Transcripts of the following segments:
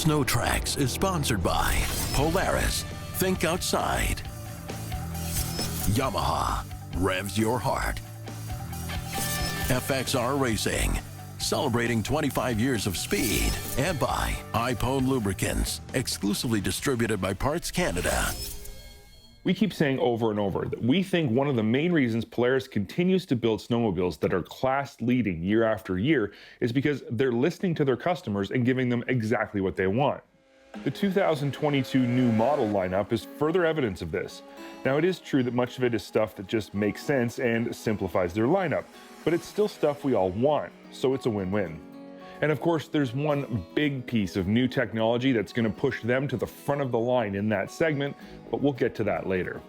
SNOWTRAX is sponsored by Polaris, Think Outside, Yamaha, revs your heart, FXR Racing, celebrating 25 years of speed, and by iPone Lubricants, exclusively distributed by Parts Canada. We keep saying over and over that we think one of the main reasons Polaris continues to build snowmobiles that are class-leading year after year is because they're listening to their customers and giving them exactly what they want. The 2022 new model lineup is further evidence of this. Now, it is true that much of it is stuff that just makes sense and simplifies their lineup, but it's still stuff we all want, so it's a win-win. And of course, there's one big piece of new technology that's going to push them to the front of the line in that segment, but we'll get to that later.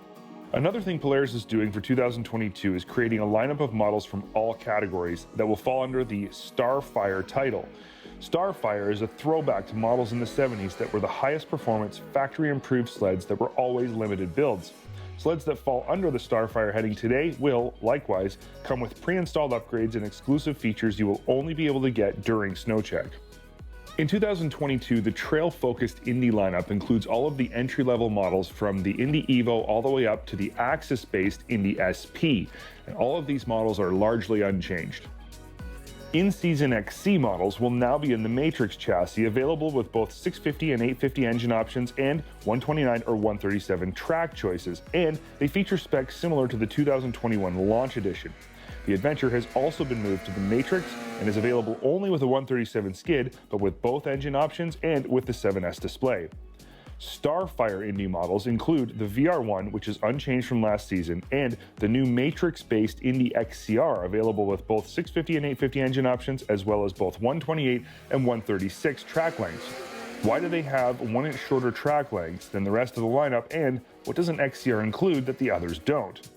Another thing Polaris is doing for 2022 is creating a lineup of models from all categories that will fall under the Starfire title. Starfire is a throwback to models in the 70s that were the highest performance, factory-improved sleds that were always limited builds. Sleds that fall under the Starfire heading today will, likewise, come with pre-installed upgrades and exclusive features you will only be able to get during SnowCheck. In 2022, the trail-focused Indy lineup includes all of the entry-level models from the Indy Evo all the way up to the Axis-based Indy SP, and all of these models are largely unchanged. In-season XC models will now be in the MATRYX chassis, available with both 650 and 850 engine options and 129 or 137 track choices, and they feature specs similar to the 2021 launch edition. The Adventure has also been moved to the MATRYX and is available only with a 137 skid, but with both engine options and with the 7S display. Starfire Indy models include the VR1, which is unchanged from last season, and the new MATRYX-based Indy XCR, available with both 650 and 850 engine options, as well as both 128 and 136 track lengths. Why do they have 1 inch shorter track lengths than the rest of the lineup, and what does an XCR include that the others don't?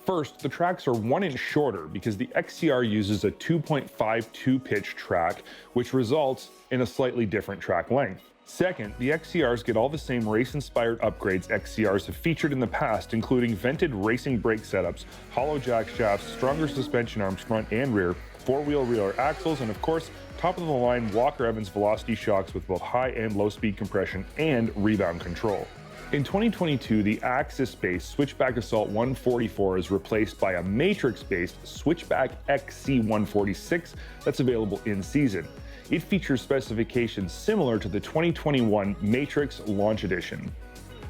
First, the tracks are 1 inch shorter because the XCR uses a 2.52 pitch track, which results in a slightly different track length. Second, the XCRs get all the same race-inspired upgrades XCRs have featured in the past, including vented racing brake setups, hollow jack shafts, stronger suspension arms front and rear, four-wheel rear axles, and of course, top-of-the-line Walker Evans Velocity shocks with both high and low-speed compression and rebound control. In 2022, the Axis-based Switchback Assault 144 is replaced by a MATRYX-based Switchback XC146 that's available in-season. It features specifications similar to the 2021 MATRYX Launch Edition.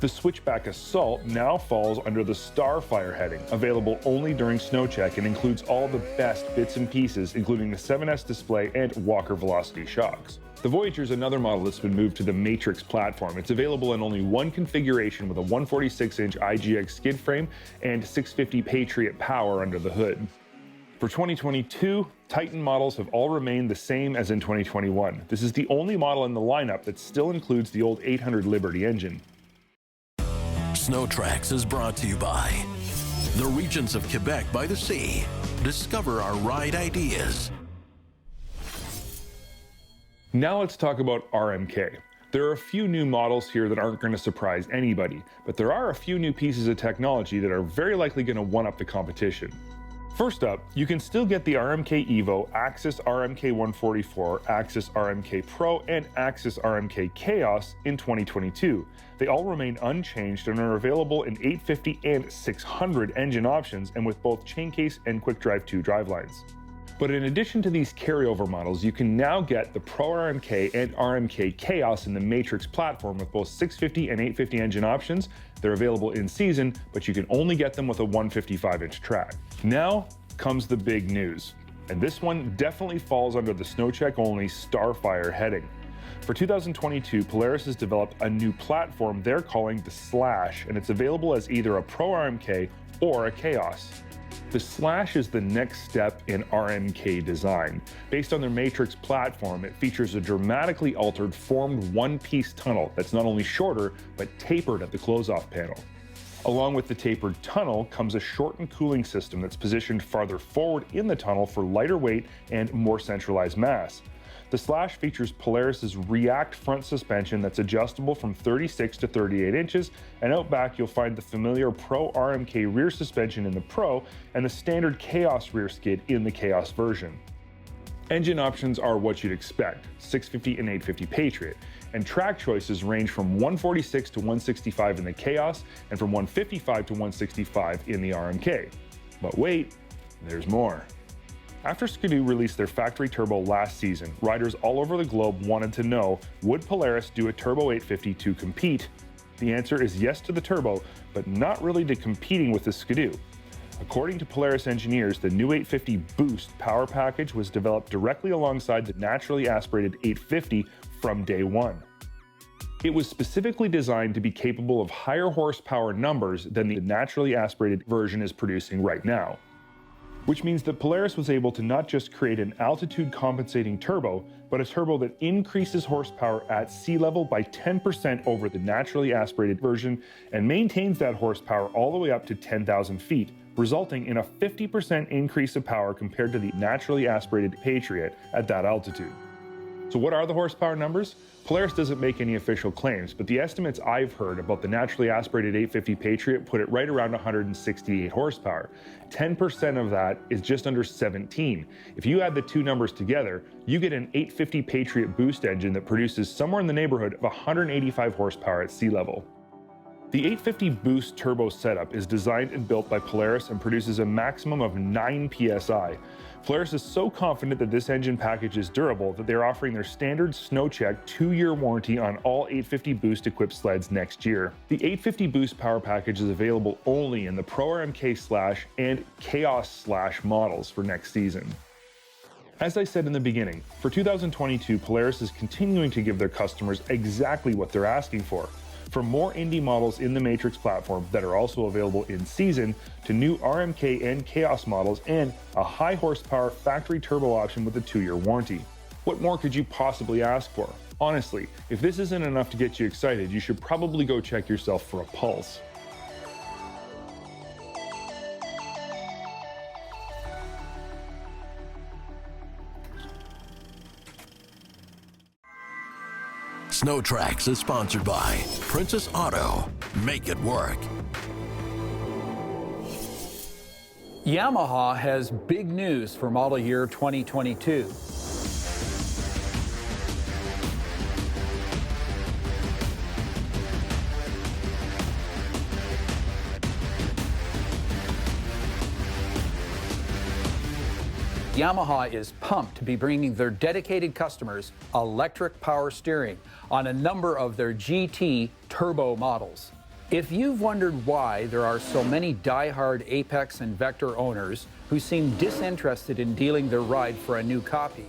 The Switchback Assault now falls under the Starfire heading, available only during SnowCheck, and includes all the best bits and pieces, including the 7S display and Walker Velocity shocks. The Voyager is another model that's been moved to the MATRYX platform. It's available in only one configuration with a 146-inch IGX skid frame and 650 Patriot power under the hood. For 2022, Titan models have all remained the same as in 2021. This is the only model in the lineup that still includes the old 800 Liberty engine. SNOWTRAX is brought to you by the Regents of Quebec by the Sea. Discover our ride ideas. Now let's talk about RMK. There are a few new models here that aren't going to surprise anybody, but there are a few new pieces of technology that are very likely going to one-up the competition. First up, you can still get the RMK Evo, Axis RMK 144, Axis RMK Pro, and Axis RMK Chaos in 2022. They all remain unchanged and are available in 850 and 600 engine options and with both chain case and quick drive 2 drivelines. But in addition to these carryover models, you can now get the Pro RMK and RMK Chaos in the MATRYX platform with both 650 and 850 engine options. They're available in season, but you can only get them with a 155-inch track. Now comes the big news, and this one definitely falls under the SnowCheck only Starfire heading. For 2022, Polaris has developed a new platform they're calling the Slash, and it's available as either a Pro RMK or a Chaos. The Slash is the next step in RMK design. Based on their MATRYX platform, it features a dramatically altered formed one-piece tunnel that's not only shorter, but tapered at the close-off panel. Along with the tapered tunnel comes a shortened cooling system that's positioned farther forward in the tunnel for lighter weight and more centralized mass. The Slash features Polaris's React front suspension that's adjustable from 36 to 38 inches, and out back you'll find the familiar Pro RMK rear suspension in the Pro and the standard Chaos rear skid in the Chaos version. Engine options are what you'd expect, 650 and 850 Patriot, and track choices range from 146 to 165 in the Chaos and from 155 to 165 in the RMK. But wait, there's more. After Ski-Doo released their factory turbo last season, riders all over the globe wanted to know, would Polaris do a Turbo 850 to compete? The answer is yes to the turbo, but not really to competing with the Ski-Doo. According to Polaris engineers, the new 850 Boost power package was developed directly alongside the naturally aspirated 850 from day one. It was specifically designed to be capable of higher horsepower numbers than the naturally aspirated version is producing right now. Which means that Polaris was able to not just create an altitude compensating turbo, but a turbo that increases horsepower at sea level by 10% over the naturally aspirated version and maintains that horsepower all the way up to 10,000 feet, resulting in a 50% increase of power compared to the naturally aspirated Patriot at that altitude. So what are the horsepower numbers? Polaris doesn't make any official claims, but the estimates I've heard about the naturally aspirated 850 Patriot put it right around 168 horsepower. 10% of that is just under 17. If you add the two numbers together, you get an 850 Patriot boost engine that produces somewhere in the neighborhood of 185 horsepower at sea level. The 850 Boost turbo setup is designed and built by Polaris and produces a maximum of 9 psi. Polaris is so confident that this engine package is durable that they're offering their standard SnowCheck 2-year warranty on all 850 Boost equipped sleds next year. The 850 Boost power package is available only in the Pro RMK Slash and Chaos Slash models for next season. As I said in the beginning, for 2022, Polaris is continuing to give their customers exactly what they're asking for. From more Indy models in the MATRYX platform that are also available in season, to new RMK and Chaos models, and a high horsepower factory turbo option with a 2-year warranty. What more could you possibly ask for? Honestly, if this isn't enough to get you excited, you should probably go check yourself for a pulse. SNOWTRAX is sponsored by Princess Auto. Make it work. Yamaha has big news for model year 2022. Yamaha is pumped to be bringing their dedicated customers electric power steering on a number of their GT turbo models. If you've wondered why there are so many die-hard Apex and Vector owners who seem disinterested in dealing their ride for a new copy,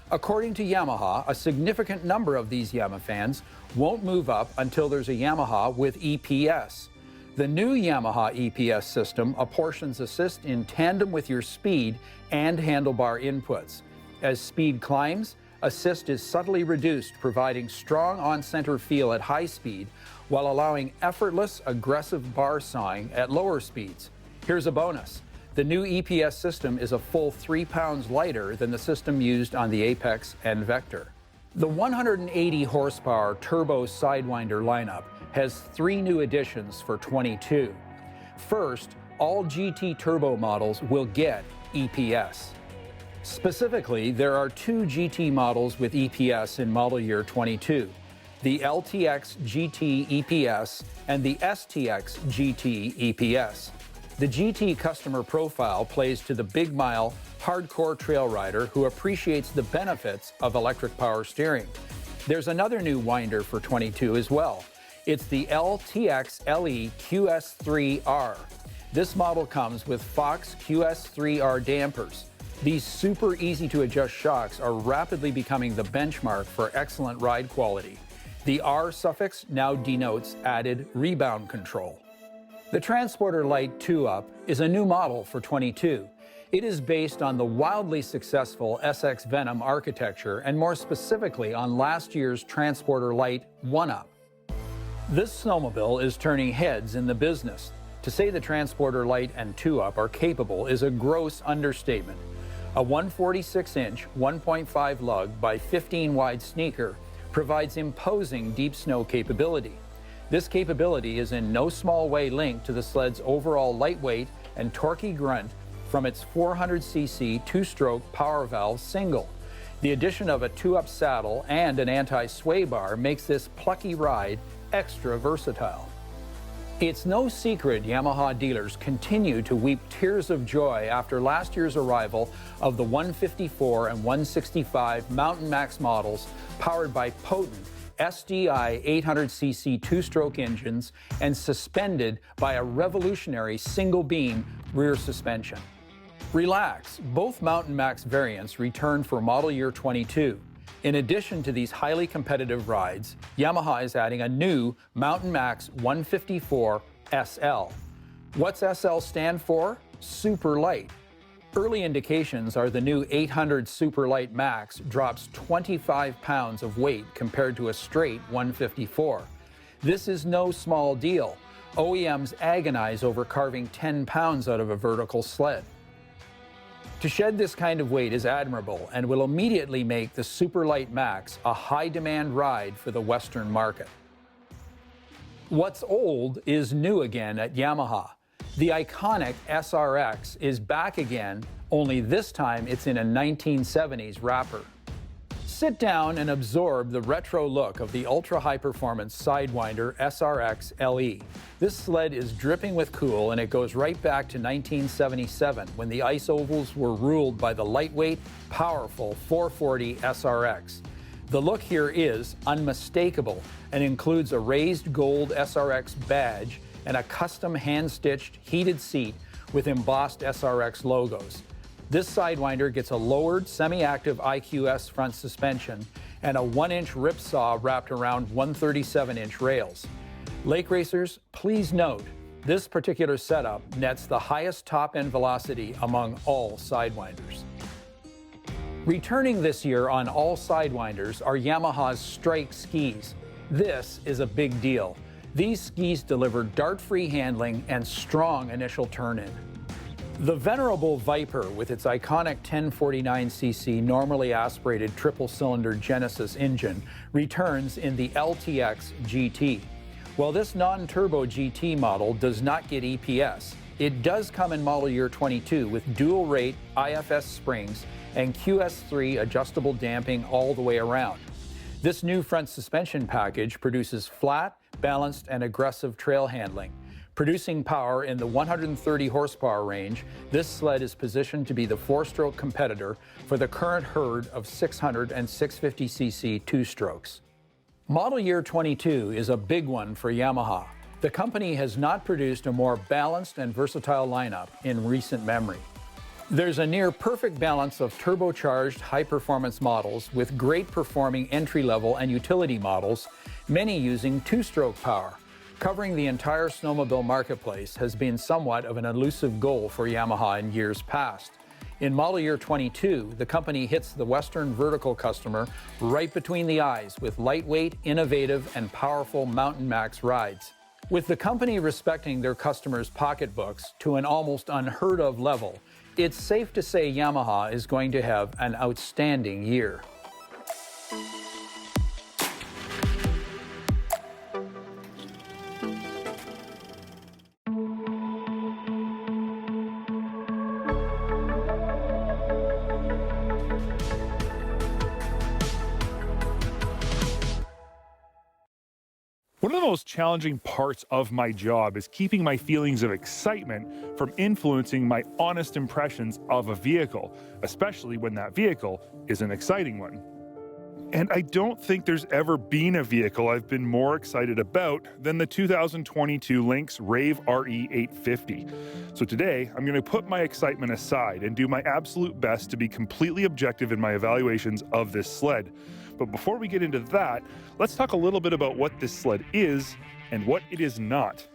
according to Yamaha, a significant number of these Yamaha fans won't move up until there's a Yamaha with EPS. The new Yamaha EPS system apportions assist in tandem with your speed and handlebar inputs. As speed climbs, assist is subtly reduced, providing strong on-center feel at high speed while allowing effortless, aggressive bar sawing at lower speeds. Here's a bonus. The new EPS system is a full 3 pounds lighter than the system used on the Apex and Vector. The 180 horsepower turbo Sidewinder lineup has 3 new additions for 22. First, all GT turbo models will get EPS. Specifically, there are 2 GT models with EPS in model year 22, the LTX GT EPS and the STX GT EPS. The GT customer profile plays to the big mile, hardcore trail rider who appreciates the benefits of electric power steering. There's another new winder for 22 as well. It's the Ltx Le Qs3r. This model comes with Fox QS3R dampers. These super easy to adjust shocks are rapidly becoming the benchmark for excellent ride quality. The R suffix now denotes added rebound control. The Transporter Lite 2-Up is a new model for 22. It is based on the wildly successful SX Venom architecture and more specifically on last year's Transporter Lite 1-Up. This snowmobile is turning heads in the business. To say the Transporter Lite and 2-Up are capable is a gross understatement. A 146-inch, 1.5 lug by 15 wide sneaker provides imposing deep snow capability. This capability is in no small way linked to the sled's overall lightweight and torquey grunt from its 400cc two-stroke power valve single. The addition of a 2-Up saddle and an anti-sway bar makes this plucky ride extra versatile. It's no secret Yamaha dealers continue to weep tears of joy after last year's arrival of the 154 and 165 Mountain Max models powered by potent SDI 800cc two-stroke engines and suspended by a revolutionary single-beam rear suspension. Relax, both Mountain Max variants return for model year 22. In addition to these highly competitive rides, Yamaha is adding a new Mountain Max 154 SL. What's SL stand for? Super Light. Early indications are the new 800 Super Light Max drops 25 pounds of weight compared to a straight 154. This is no small deal. OEMs agonize over carving 10 pounds out of a vertical sled. To shed this kind of weight is admirable and will immediately make the Super Light Max a high-demand ride for the Western market. What's old is new again at Yamaha. The iconic SRX is back again, only this time it's in a 1970s wrapper. Sit down and absorb the retro look of the ultra-high-performance Sidewinder SRX LE. This sled is dripping with cool and it goes right back to 1977 when the ice ovals were ruled by the lightweight, powerful 440 SRX. The look here is unmistakable and includes a raised gold SRX badge and a custom hand-stitched heated seat with embossed SRX logos. This Sidewinder gets a lowered semi-active IQS front suspension and a 1-inch ripsaw wrapped around 137-inch rails. Lake racers, please note, this particular setup nets the highest top-end velocity among all Sidewinders. Returning this year on all Sidewinders are Yamaha's Strike skis. This is a big deal. These skis deliver dart-free handling and strong initial turn-in. The venerable Viper, with its iconic 1049cc normally aspirated triple-cylinder Genesis engine, returns in the Ltx GT. While this non-turbo GT model does not get EPS, it does come in model year 22 with dual-rate IFS springs and QS3 adjustable damping all the way around. This new front suspension package produces flat, balanced, and aggressive trail handling. Producing power in the 130 horsepower range, this sled is positioned to be the four-stroke competitor for the current herd of 600 and 650cc two-strokes. Model year 22 is a big one for Yamaha. The company has not produced a more balanced and versatile lineup in recent memory. There's a near-perfect balance of turbocharged high-performance models with great-performing entry-level and utility models, many using two-stroke power. Covering the entire snowmobile marketplace has been somewhat of an elusive goal for Yamaha in years past. In model year 22, the company hits the Western vertical customer right between the eyes with lightweight, innovative, and powerful Mountain Max rides. With the company respecting their customers' pocketbooks to an almost unheard-of level, it's safe to say Yamaha is going to have an outstanding year. One of the most challenging parts of my job is keeping my feelings of excitement from influencing my honest impressions of a vehicle, especially when that vehicle is an exciting one. And I don't think there's ever been a vehicle I've been more excited about than the 2022 Lynx RAVE RE 850. So today, I'm going to put my excitement aside and do my absolute best to be completely objective in my evaluations of this sled. But before we get into that, let's talk a little bit about what this sled is and what it is not.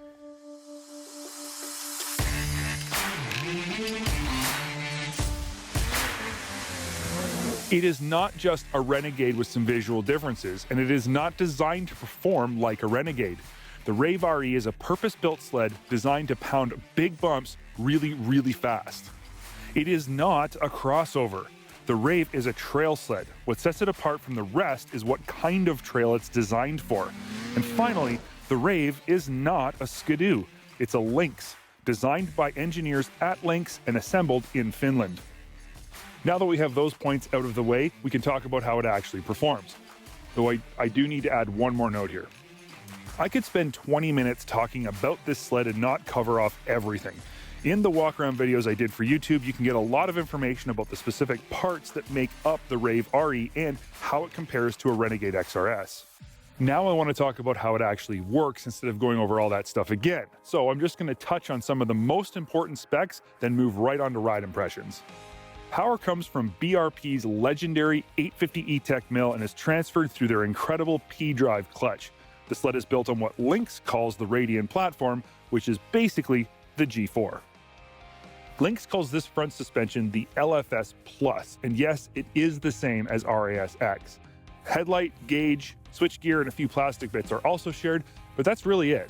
It is not just a Renegade with some visual differences, and it is not designed to perform like a Renegade. The RAVE RE is a purpose-built sled designed to pound big bumps really, really fast. It is not a crossover. The RAVE is a trail sled. What sets it apart from the rest is what kind of trail it's designed for. And finally, the RAVE is not a Skidoo. It's a Lynx, designed by engineers at Lynx and assembled in Finland. Now that we have those points out of the way, we can talk about how it actually performs. Though I do need to add one more note here. I could spend 20 minutes talking about this sled and not cover off everything. In the walk-around videos I did for YouTube, you can get a lot of information about the specific parts that make up the RAVE RE and how it compares to a Renegade XRS. Now I want to talk about how it actually works instead of going over all that stuff again. So I'm just going to touch on some of the most important specs, then move right on to ride impressions. Power comes from BRP's legendary 850 E-Tech mill and is transferred through their incredible P-drive clutch. The sled is built on what Lynx calls the Radian platform, which is basically the G4. Lynx calls this front suspension the LFS Plus, and yes, it is the same as RAS-X. Headlight, gauge, switchgear, and a few plastic bits are also shared, but that's really it.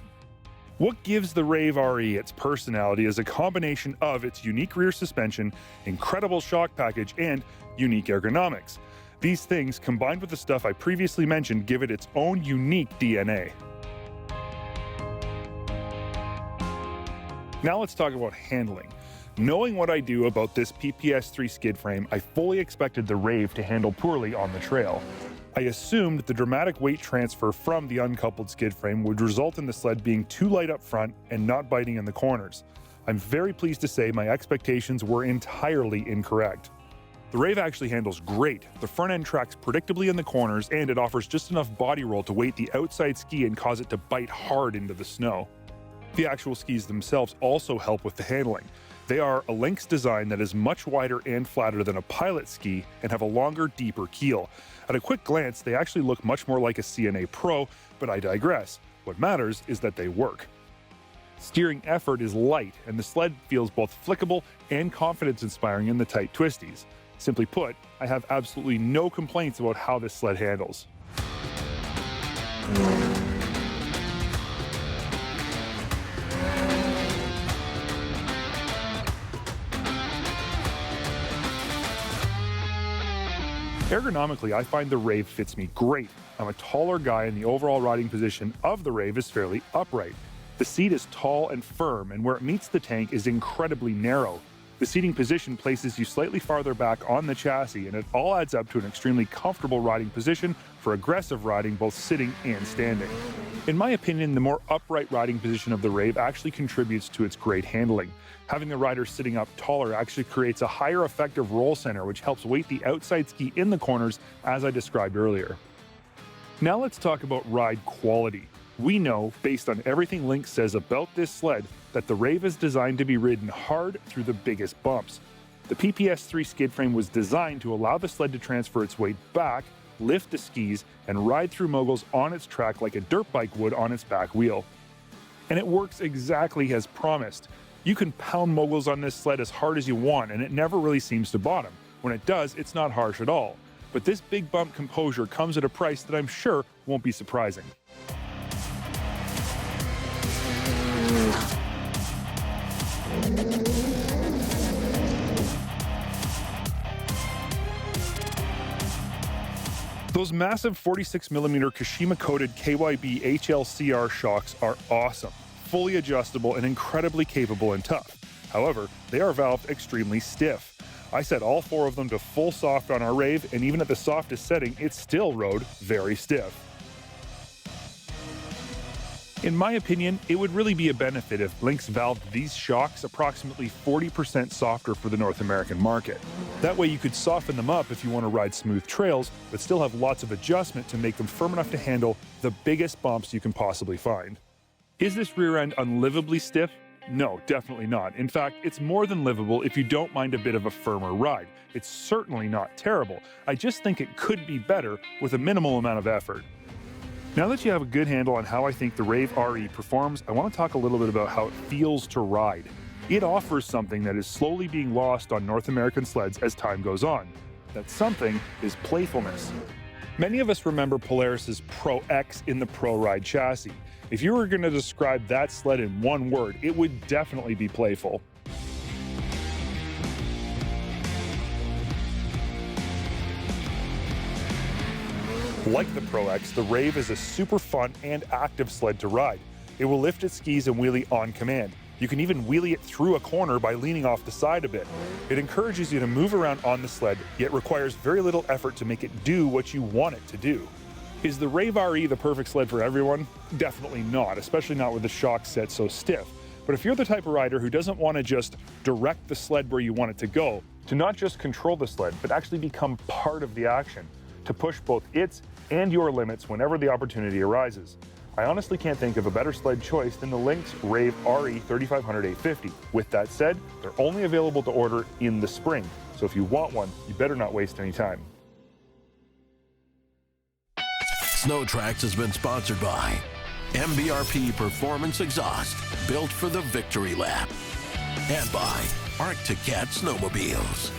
What gives the RAVE RE its personality is a combination of its unique rear suspension, incredible shock package, and unique ergonomics. These things, combined with the stuff I previously mentioned, give it its own unique DNA. Now let's talk about handling. Knowing what I do about this PPS3 skid frame, I fully expected the RAVE to handle poorly on the trail. I assumed the dramatic weight transfer from the uncoupled skid frame would result in the sled being too light up front and not biting in the corners. I'm very pleased to say my expectations were entirely incorrect. The RAVE actually handles great. The front end tracks predictably in the corners, and it offers just enough body roll to weight the outside ski and cause it to bite hard into the snow. The actual skis themselves also help with the handling. They are a Lynx design that is much wider and flatter than a pilot ski and have a longer, deeper keel. At a quick glance, they actually look much more like a CNA Pro, but I digress. What matters is that they work. Steering effort is light, and the sled feels both flickable and confidence-inspiring in the tight twisties. Simply put, I have absolutely no complaints about how this sled handles. Ergonomically, I find the RAVE fits me great. I'm a taller guy and the overall riding position of the RAVE is fairly upright. The seat is tall and firm, and where it meets the tank is incredibly narrow. The seating position places you slightly farther back on the chassis, and it all adds up to an extremely comfortable riding position for aggressive riding both sitting and standing. In my opinion, the more upright riding position of the RAVE actually contributes to its great handling. Having the rider sitting up taller actually creates a higher effective roll center, which helps weight the outside ski in the corners, as I described earlier. Now let's talk about ride quality. We know, based on everything Lynx says about this sled, that the RAVE is designed to be ridden hard through the biggest bumps. The PPS3 skid frame was designed to allow the sled to transfer its weight back, lift the skis, and ride through moguls on its track like a dirt bike would on its back wheel. And it works exactly as promised. You can pound moguls on this sled as hard as you want, and it never really seems to bottom. When it does, it's not harsh at all. But this big bump composure comes at a price that I'm sure won't be surprising. Those massive 46mm Kashima-coated KYB HLCR shocks are awesome, fully adjustable and incredibly capable and tough. However, they are valved extremely stiff. I set all 4 of them to full soft on our RAVE, and even at the softest setting, it still rode very stiff. In my opinion, it would really be a benefit if Lynx valved these shocks approximately 40% softer for the North American market. That way you could soften them up if you want to ride smooth trails, but still have lots of adjustment to make them firm enough to handle the biggest bumps you can possibly find. Is this rear end unlivably stiff? No, definitely not. In fact, it's more than livable if you don't mind a bit of a firmer ride. It's certainly not terrible. I just think it could be better with a minimal amount of effort. Now that you have a good handle on how I think the RAVE RE performs, I want to talk a little bit about how it feels to ride. It offers something that is slowly being lost on North American sleds as time goes on. That something is playfulness. Many of us remember Polaris's Pro X in the Pro Ride chassis. If you were going to describe that sled in one word, it would definitely be playful. Like the Pro X, the RAVE is a super fun and active sled to ride. It will lift its skis and wheelie on command. You can even wheelie it through a corner by leaning off the side a bit. It encourages you to move around on the sled, yet requires very little effort to make it do what you want it to do. Is the RAVE RE the perfect sled for everyone? Definitely not, especially not with the shock set so stiff. But if you're the type of rider who doesn't want to just direct the sled where you want it to go, to not just control the sled, but actually become part of the action, to push both its and your limits whenever the opportunity arises. I honestly can't think of a better sled choice than the Lynx RAVE RE 3500/850. With that said, they're only available to order in the spring, so if you want one, you better not waste any time. SNOWTRAX has been sponsored by MBRP Performance Exhaust, built for the victory lap, and by Arctic Cat Snowmobiles.